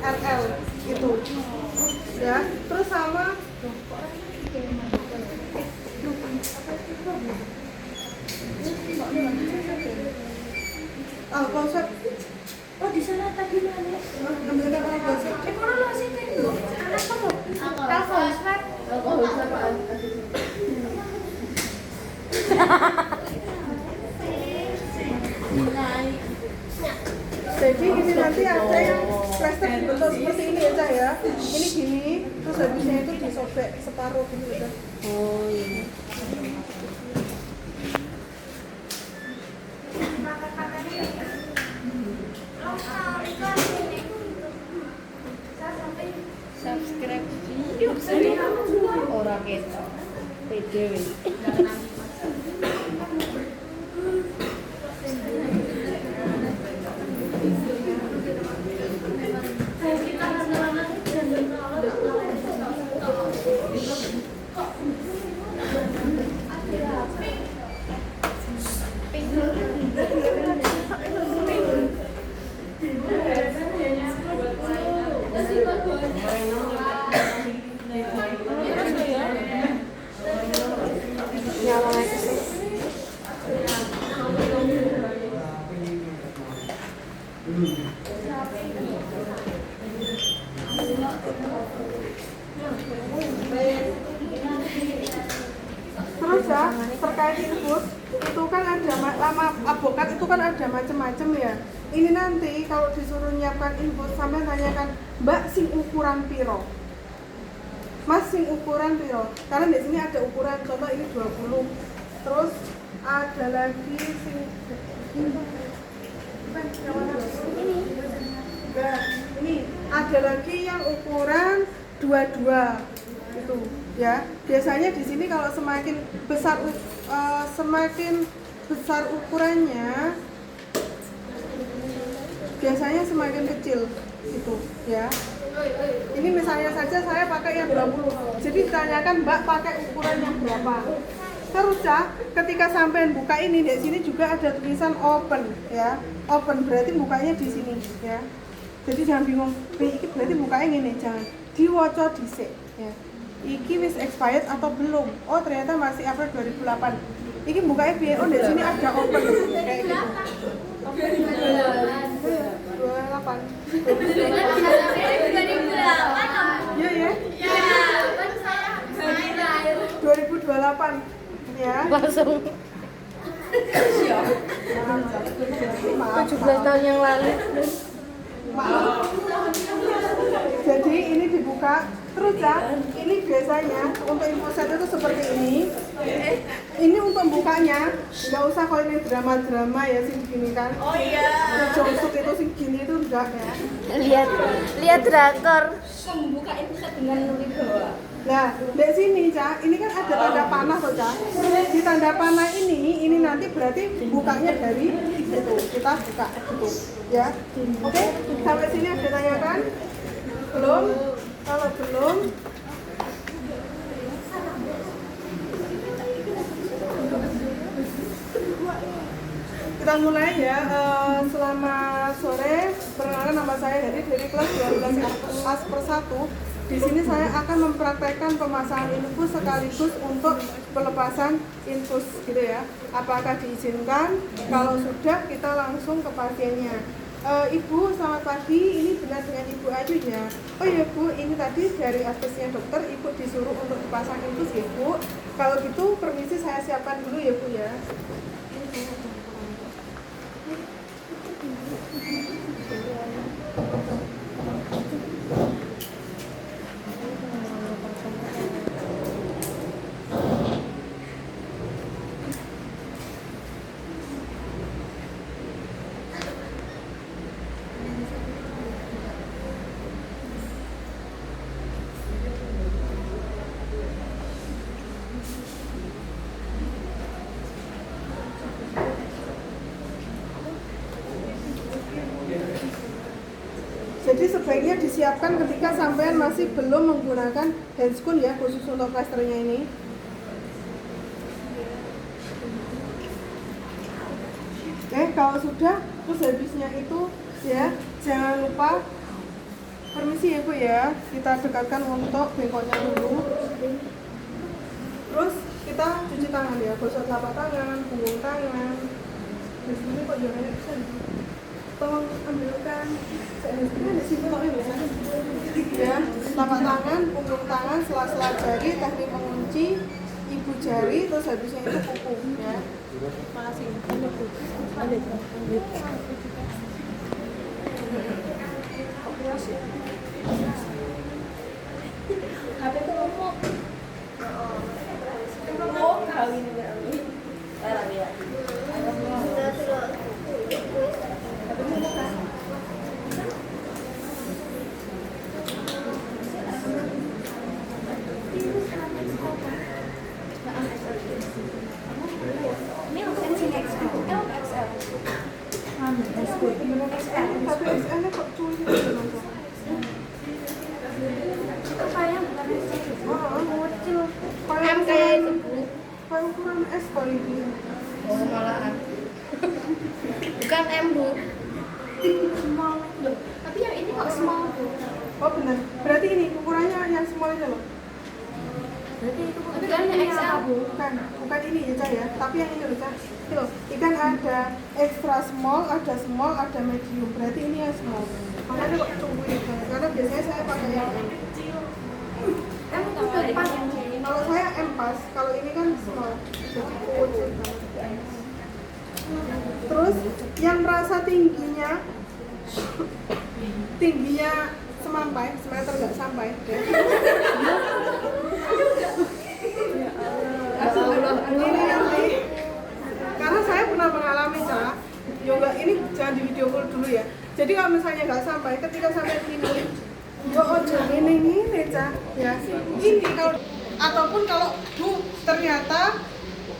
ml itu ya. Terus sama konsep di sana tadi mana? ambilkan konsep Kalau lo sih kan bu, anak kamu, alkohol swab. jadi ini nanti ada yang plester dibentuk seperti ini ya Cak ya. Ini gini, terus habisnya itu disobek separuh gitu ya. Oh iya. Subscribe orang kita PDW. Terus ya, terkait infus itu kan ada lama avokat itu kan ada macam-macam ya. Ini nanti kalau disuruh nyiapkan infus sampai tanyakan, Mbak sing ukuran piro? Mas sing ukuran piro? Karena di sini ada ukuran, contoh ini 20. Terus ada lagi sing ini ada lagi yang ukuran 22 itu ya. Biasanya di sini kalau semakin besar ukurannya biasanya semakin kecil itu ya. Ini misalnya saja saya pakai yang 20, jadi ditanyakan Mbak pakai ukuran yang berapa. Terus ya, ketika sampean buka ini di sini juga ada tulisan open ya. Open berarti bukanya di sini ya. Jadi jangan bingung, iki berarti bukanya gini, jangan diwaca dhisik ya. Iki wis expired atau belum? Oh ternyata masih April 2008. Iki bukanya piye? Oh di sini ada open kayak gitu. Open 28. 2008. Iya ya. Ya, kan saya 2028 ya. Langsung 17 tahun yang lalu. Jadi ini dibuka terus ya. Ini biasanya untuk infoset itu seperti ini. Ini untuk bukanya nggak usah kalau ini drama-drama ya sing gini kan. Oh iya. Jongsuk itu sing gini itu enggak ya. Lihat drakor. Membuka itu dengan nulis bawah. Nah, di sini Cak, ini kan ada tanda panah tuh Cak. Di tanda panah ini nanti berarti bukanya dari itu. Kita buka itu, ya. Oke, sampai sini ada tanyakan? Belum? Kalau belum, kita mulai ya. Selamat sore. Perkenalkan nama saya Heri dari kelas 12 AS per 1. Di sini saya akan mempraktekkan pemasangan infus sekaligus untuk pelepasan infus gitu ya. Apakah diizinkan? Kalau sudah kita langsung ke pasiennya. Ibu, selamat pagi. Ini benar dengan Ibu Ayu ya? Oh iya Bu, ini tadi dari asesnya dokter Ibu disuruh untuk dipasang infus ya Bu. Kalau gitu permisi saya siapkan dulu ya Bu ya. Jadi sebaiknya disiapkan ketika sampean masih belum menggunakan handscoon ya, khusus untuk plasternya ini. Oke, kalau sudah, terus habisnya itu ya jangan lupa posisi ya Bu ya. Kita dekatkan untuk bengkoknya dulu. Terus kita cuci tangan ya, gosok telapak tangan, punggung tangan. Di sini kok juaranya bisa nih. Tolong ambilkan. Ini ada sini kok ya. Telapak tangan, punggung tangan, sela-sela jari, teknik mengunci, ibu jari, terus habisnya itu kuku ya. Makasih. HP itu ngomong. Oh, kawin enggak ini. Larang ya. Ini sensing XL, XL. Tapi XL-nya kok cuy gitu. Itu kayak bukan XL. Kecil. M kayak itu. Kayak ukuran S kali ini. Oh, malahan. Bukan M, Bu. Small. Loh, tapi yang ini kok small, Bu? Oh benar. Berarti ini ukurannya yang small itu loh. Berarti itu bukan XL, Bu. Bukan ini ya Cah ya. Tapi yang ini loh Cah. Ini loh. Ikan ada extra small, ada medium. Berarti ini yang small. Makanya kok tunggu ya. Karena biasanya saya pakai yang M. M itu pas. Kalau saya M pas, kalau ini kan small. Jadi kecil banget. Terus yang merasa tingginya semampai, semeter nggak sampai. Ini nanti, karena saya pernah mengalami Cah. Yoga ini jangan di video call dulu ya. Jadi kalau misalnya nggak sampai, ketika sampai sini, yo ojo ini Cah. Ya, ini kalau ataupun kalau Bu ternyata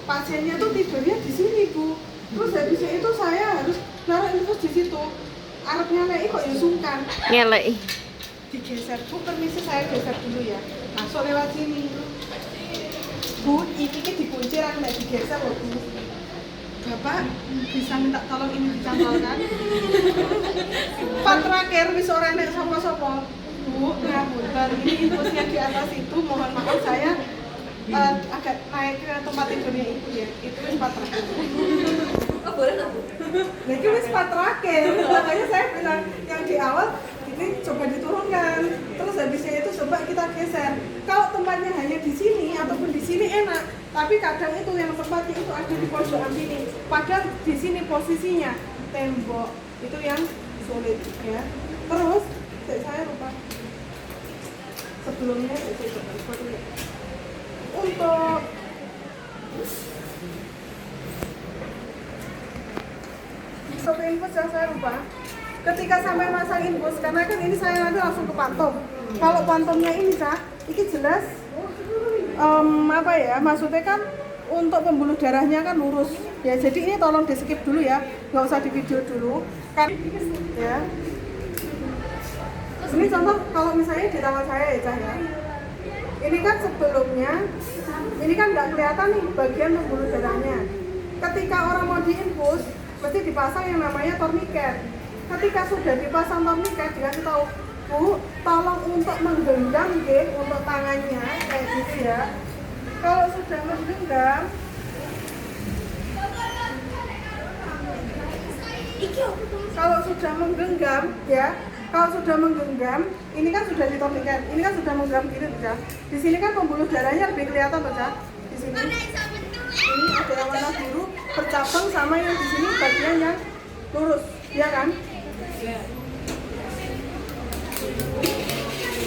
pasiennya tuh tidurnya di sini Bu. Terus habisnya itu saya harus naruh infus di situ. Arabnya naik kok ya sungkan. Ngelek. Digeser Bu, permisi saya geser dulu ya. Masuk lewat sini. Bu, ini dikunci aku nggak digeser loh Bu. Bapak bisa minta tolong ini dicantolkan. Pak terakhir wis ora nek sapa-sapa. Bu, ngapunten ini infusnya di atas itu, mohon maaf saya agak naik ke tempat tidurnya ibu ya. Itu wis Pak terakhir. Oh, boleh nggak, Bu? Nah, itu wis Pak terakhir. Makanya saya bilang yang di awal ini coba diturunkan. Terus habisnya itu coba kita geser. Kalau tempatnya hanya di sini ataupun di sini enak, tapi kadang itu yang tempatnya itu ada di pojokan sini. Padahal di sini posisinya tembok. Itu yang sulit ya. Terus saya lupa. Sebelumnya itu untuk infus yang saya lupa. Ketika sampai masang infus, karena kan ini saya nanti langsung ke pantom. Kalau pantomnya ini Cah, ini jelas apa ya? Maksudnya kan untuk pembuluh darahnya kan lurus. Ya, jadi ini tolong di skip dulu ya, nggak usah di video dulu. Kan ya. Ini contoh kalau misalnya di tangan saya ya Cah ya. Ini kan sebelumnya, ini kan nggak kelihatan nih bagian pembuluh darahnya. Ketika orang mau diinfus, mesti dipasang yang namanya torniket. Ketika sudah dipasang torniket, dikasih tahu, Bu, tolong untuk menggenggam untuk tangannya kayak gitu ya. Kalau sudah menggenggam, kalau sudah menggenggam, ini kan sudah ditorniket, ini kan sudah menggenggam gini ya. Di sini kan pembuluh darahnya lebih kelihatan tuh Cah. Di sini. Ini ada yang warna biru bercabang sama yang di sini bagian yang lurus, ya kan?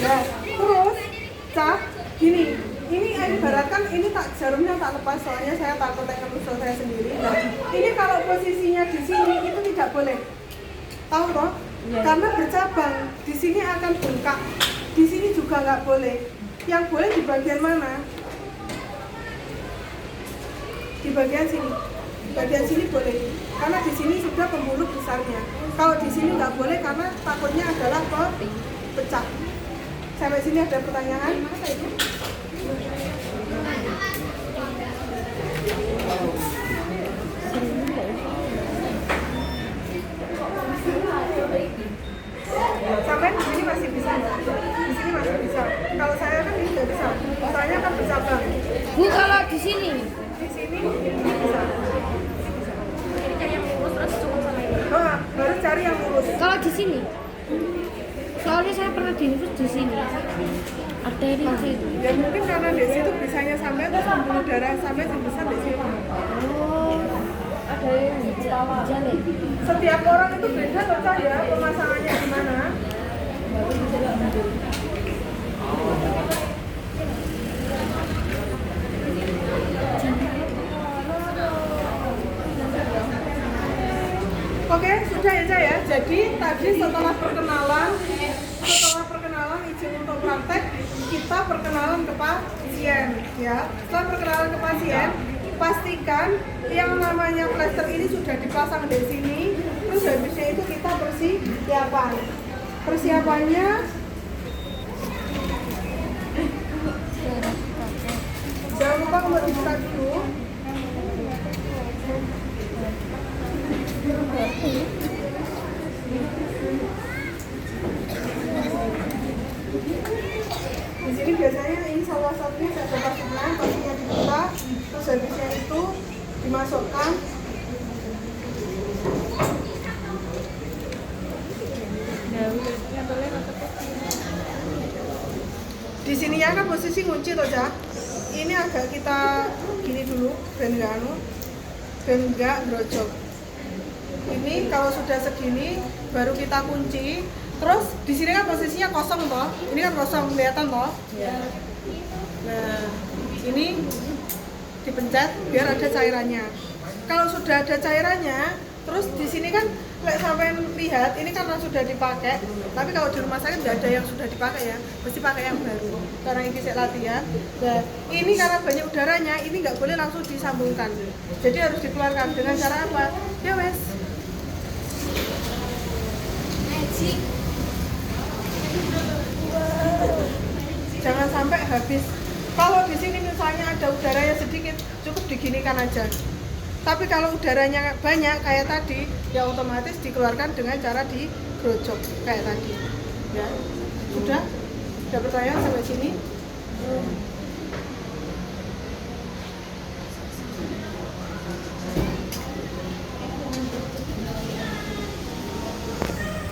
Nah, terus Cah, gini, ini ibaratkan ini tak jarumnya tak lepas soalnya saya takut tekan usul saya sendiri. Nah, ini kalau posisinya di sini itu tidak boleh, tahu toh? Karena bercabang, di sini akan bengkak, di sini juga nggak boleh. Yang boleh di bagian mana? Di bagian sini. Bagian sini boleh, karena di sini sudah pembuluh besarnya. Kalau di sini nggak boleh karena takutnya adalah pecah. Sampai sini ada pertanyaan? Apa itu? Sampai di sini masih bisa nggak? soalnya saya pernah diinfus di sini. Arteri itu. Ya mungkin karena di situ bisanya sampai terus pembuluh darah sampai yang besar di situ. Oh, ada yang hijau nih. Setiap orang itu beda loh Cah, ya pemasangannya gimana. Oke, sudah ya Cah ya. Jadi tadi setelah perkenalan izin untuk praktek, kita perkenalan ke pasien ya. Setelah perkenalan ke pasien, pastikan yang namanya plester ini sudah dipasang di sini. Terus habisnya itu kita persiapan. Persiapannya jangan lupa untuk dibuka dulu. Di sini biasanya ini salah satunya saya coba pasangkan, pastinya dibuka, terus habisnya itu dimasukkan. Di sininya kan posisi kunci toh Cak. Ini agak kita gini dulu, ben enggak brojok. Ini kalau sudah segini baru kita kunci. Terus di sini kan posisinya kosong toh. Ini kan kosong, kelihatan toh? Ya. Nah, ini dipencet biar ada cairannya. Kalau sudah ada cairannya, terus di sini kan sampai lihat ini karena sudah dipakai. Tapi kalau di rumah sakit nggak ada yang sudah dipakai ya, mesti pakai yang baru. Karena ini saya latihan. Nah, ini karena banyak udaranya, ini nggak boleh langsung disambungkan. Jadi harus dikeluarkan dengan cara apa? Ya wes. Jangan sampai habis. Kalau di sini misalnya ada udaranya sedikit, cukup diginikan aja. Tapi kalau udaranya banyak kayak tadi, ya otomatis dikeluarkan dengan cara digerojok kayak tadi. Ya, sudah? Sudah pertanyaan sampai sini?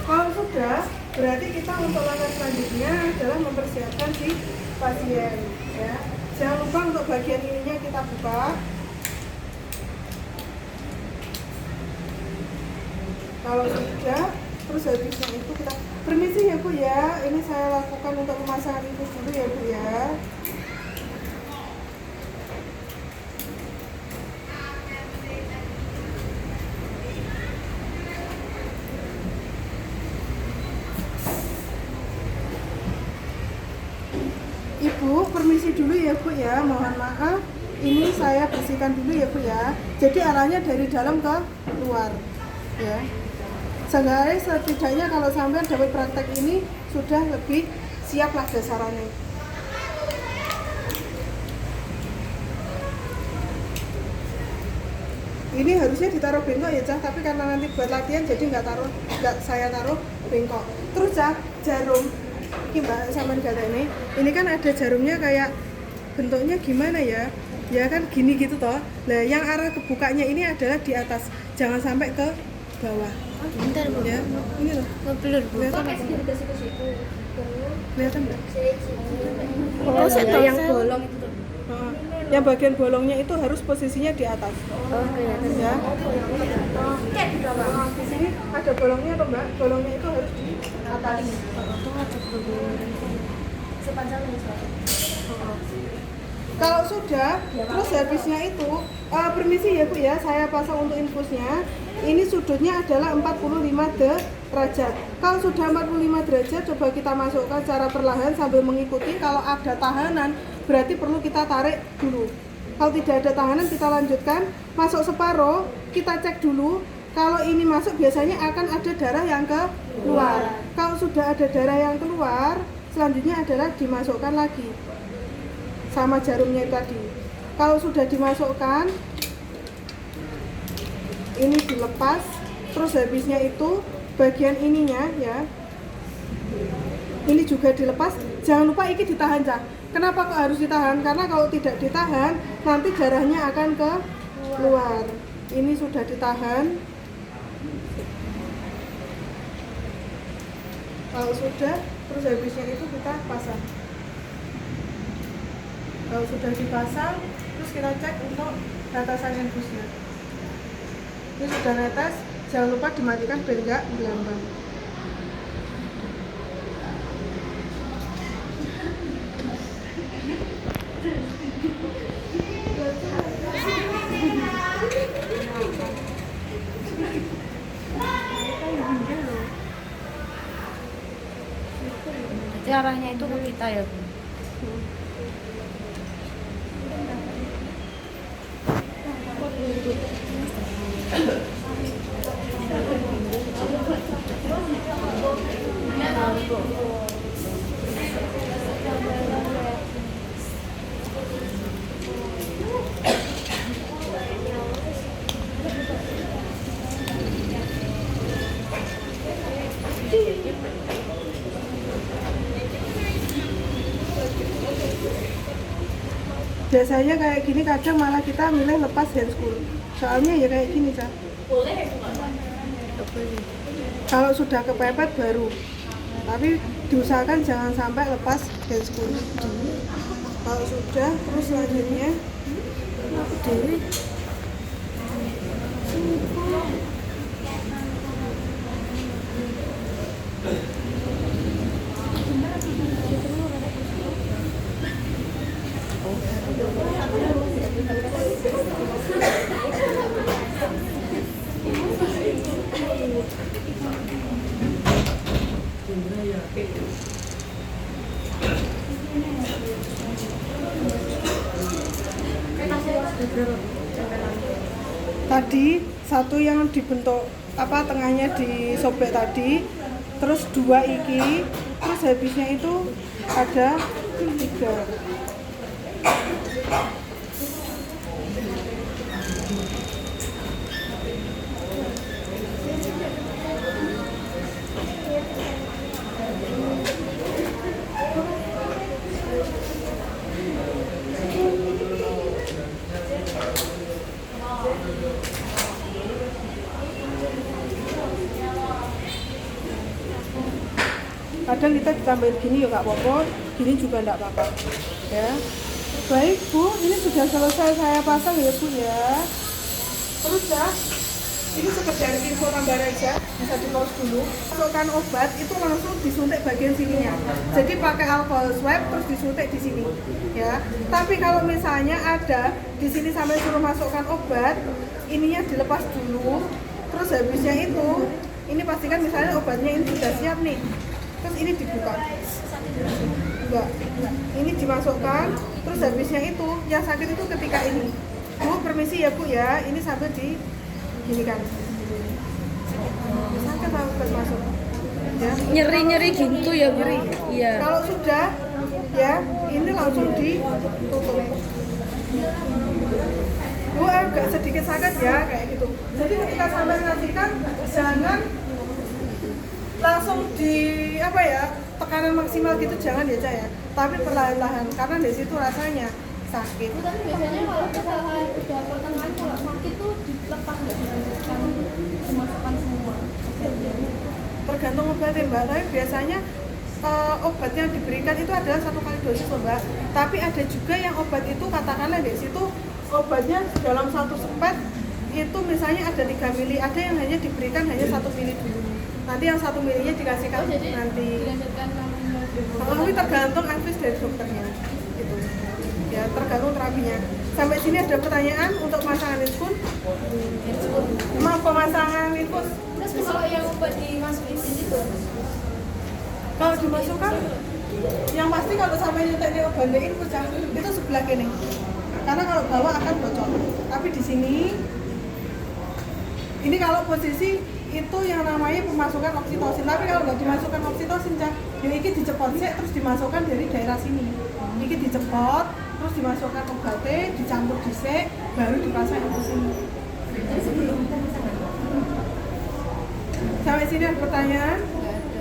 Kalau sudah, berarti kita untuk langkah selanjutnya adalah mempersiapkan si pasien. Ya, jangan lupa untuk bagian ininya kita buka. Kalau sudah, terus habisnya itu kita permisi ya Bu ya, ini saya lakukan untuk pemasangan infus dulu ya Bu ya. Ibu, permisi dulu ya Bu ya, mohon maaf. Ini saya bersihkan dulu ya Bu ya. Jadi arahnya dari dalam ke luar ya. Sehingga setidaknya kalau sampai dapat praktek ini sudah lebih siap lah dasarannya. Ini harusnya ditaruh bengkok ya Cah, tapi karena nanti buat latihan jadi nggak saya taruh bengkok. Terus Cah, jarum ini Mbak sampean kata ini kan ada jarumnya kayak bentuknya gimana ya? Ya kan gini gitu toh. Nah, yang arah kebukanya ini adalah di atas, jangan sampai ke bawah. Bentar Bu. Ya, ini loh. Ngeblur Bu. Kelihatan nggak? Kelihatan nggak? Oh, Ada yang bolong itu tuh. Nah, yang bagian bolongnya itu harus posisinya di atas. Oh, kelihatan Ya. Nah, di sini ada bolongnya tuh Mbak. Bolongnya itu harus di atas. Sepanjang ini. Kalau sudah, terus habisnya itu, permisi ya Bu ya, saya pasang untuk infusnya. Ini sudutnya adalah 45 derajat. Kalau sudah 45 derajat, coba kita masukkan secara perlahan sambil mengikuti. Kalau ada tahanan, berarti perlu kita tarik dulu. Kalau tidak ada tahanan, kita lanjutkan. Masuk separuh, kita cek dulu. Kalau ini masuk, biasanya akan ada darah yang keluar. Kalau sudah ada darah yang keluar, selanjutnya adalah dimasukkan lagi sama jarumnya tadi. Kalau sudah dimasukkan, ini dilepas, terus habisnya itu bagian ininya ya, ini juga dilepas. Jangan lupa ini ditahan Cah. Kenapa kok harus ditahan? Karena kalau tidak ditahan, nanti darahnya akan keluar. Ini sudah ditahan. Kalau sudah, terus habisnya itu kita pasang. Kalau sudah dipasang, terus kita cek untuk netesan infusnya. Ini sudah netes, jangan lupa dimatikan biar nggak gelambang. Jadi arahnya itu ke kita ya, Bu. Biasanya kayak gini kadang malah kita milih lepas handscool. Soalnya ya kayak gini, Cak. Kalau sudah kepepet baru. Tapi diusahakan jangan sampai lepas handscool. Kalau sudah, terus selanjutnya tadi satu yang dibentuk tengahnya disobek tadi, terus 2 iki, terus habisnya itu ada 3. Kadang kita ditambahin gini ya nggak apa-apa, gini juga nggak apa-apa ya. Baik Bu, ini sudah selesai saya pasang ya Bu ya. Terus ya, ini sekedar info tambahan aja, bisa di pause dulu. Masukkan obat itu langsung disuntik bagian sininya. Jadi pakai alcohol swab terus disuntik di sini ya. Tapi kalau misalnya ada di sini sampai suruh masukkan obat, ininya dilepas dulu. Terus habisnya itu, ini pastikan misalnya obatnya ini sudah siap nih. Terus ini dibuka. Enggak. Ini dimasukkan, terus habisnya itu yang sakit itu ketika ini. Bu, permisi ya Bu ya, ini sampai di gini kan. Sakit sampai masuk. Ya. Nyeri-nyeri gitu ya, Bu? Nyeri. Iya. Kalau sudah ya, ini langsung ditutup. Bu, agak sedikit sakit ya kayak gitu. Jadi ketika sampai menyaksikan, jangan langsung di tekanan maksimal gitu, jangan ya Cak ya, tapi perlahan-lahan karena di situ rasanya sakit. Tapi biasanya kalau kesalahan udah pertengahan kalau sakit tuh dilepas nggak dilanjutkan, dimasukkan semua. Tergantung obatnya Mbak, tapi biasanya obat yang diberikan itu adalah 1 kali dosis loh Mbak. Tapi ada juga yang obat itu katakanlah di situ obatnya dalam 1 sepet itu misalnya ada 3 mili, ada yang hanya diberikan hanya 1 mili dulu. Nanti yang 1 milinya dikasihkan nanti. Tapi tergantung advice dari dokternya, gitu. Ya tergantung terapinya. Sampai sini ada pertanyaan untuk pemasangan infus? Maaf, pemasangan infus. Terus kalau yang obat dimasukin di situ? Kalau dimasukkan, yang pasti kalau sampai nyetek di obatnya infus itu sebelah kene. Karena kalau bawah akan bocor. Tapi di sini, ini kalau posisi itu yang namanya pemasukan oksitosin. Tapi kalau nggak dimasukkan oksitosin, Cak, yang ini dicepot sih, terus dimasukkan dari daerah sini. Ini dicepot, terus dimasukkan obatnya, dicampur disek, baru dipasang infus ini. Sampai sini ada pertanyaan?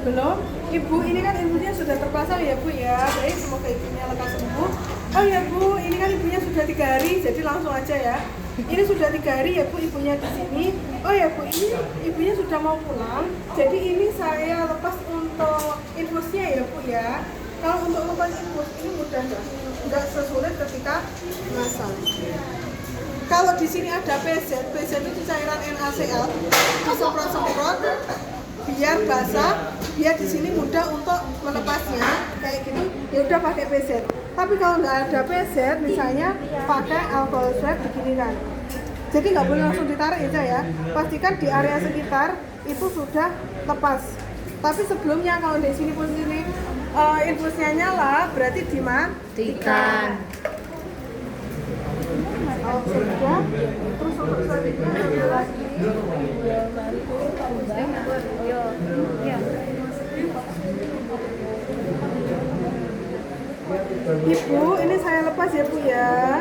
Belum? Ibu, ini kan infusnya sudah terpasang ya Bu ya. Baik, semoga ibunya lekas sembuh. Oh ya Bu, ini kan ibunya sudah 3 hari, jadi langsung aja ya. Ini sudah 3 hari ya Bu, ibunya di sini. Oh ya Bu, ini ibunya sudah mau pulang. Jadi ini saya lepas untuk untuk infusnya ya Bu ya, kalau untuk lepas infus ini mudah nggak sesulit ketika masak. Kalau di sini ada PZ itu cairan NaCl, disemprot-semprot biar basah, biar di sini mudah untuk melepasnya kayak gitu. Ya udah pakai PZ. Tapi kalau nggak ada PZ, misalnya pakai alcohol swab begini kan. Jadi nggak boleh langsung ditarik aja ya. Pastikan di area sekitar itu sudah lepas. Tapi sebelumnya kalau di sini posisi infusnya nyala, berarti dimatikan. Oh, sudah. Terus untuk selanjutnya ada lagi. Ibu, ini saya lepas ya Bu ya.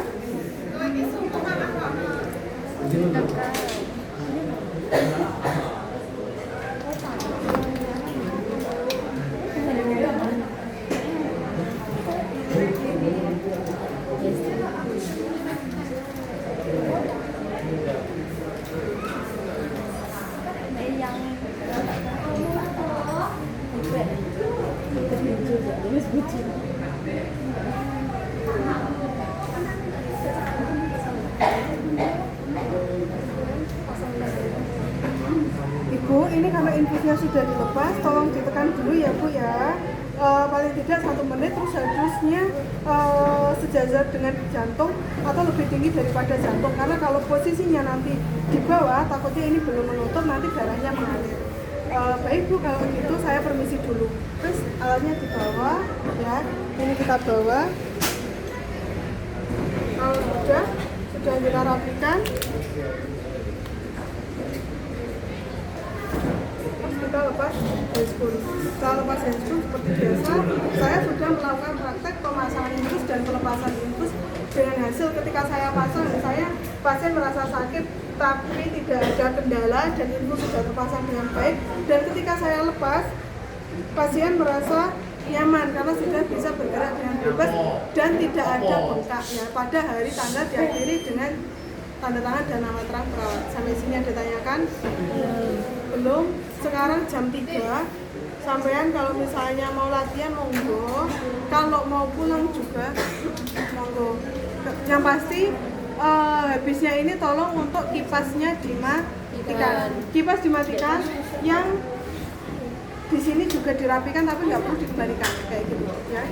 Ibu, ini kalau infusnya sudah dilepas, tolong ditekan dulu ya Bu ya. Paling tidak 1 menit, terus harusnya sejajar dengan jantung atau lebih tinggi daripada jantung, karena kalau posisinya nanti di bawah, takutnya ini belum menutup, nanti darahnya mengalir. Baik Bu, kalau gitu saya permisi dulu. Terus alatnya di bawah ya, ini kita bawa. Kalau sudah kita rapikan, kita lepas handscoon. Setelah lepas handscoon seperti biasa, saya sudah melakukan praktek pemasangan infus dan pelepasan infus dengan hasil ketika saya pasang, pasien merasa sakit tapi tidak ada kendala dan infus sudah terpasang dengan baik, dan ketika saya lepas pasien merasa nyaman karena sudah bisa bergerak dengan bebas dan tidak ada bengkaknya. Pada hari tanggal diakhiri dengan tanda tangan dan nama terang perawat. Sampai sini ada tanyakan? Belum. Sekarang jam 3. Sampean kalau misalnya mau latihan monggo, kalau mau pulang juga monggo. Yang pasti habisnya ini tolong untuk kipasnya dimatikan. Kipas dimatikan, yang di sini juga dirapikan tapi nggak perlu dikembalikan kayak gitu ya.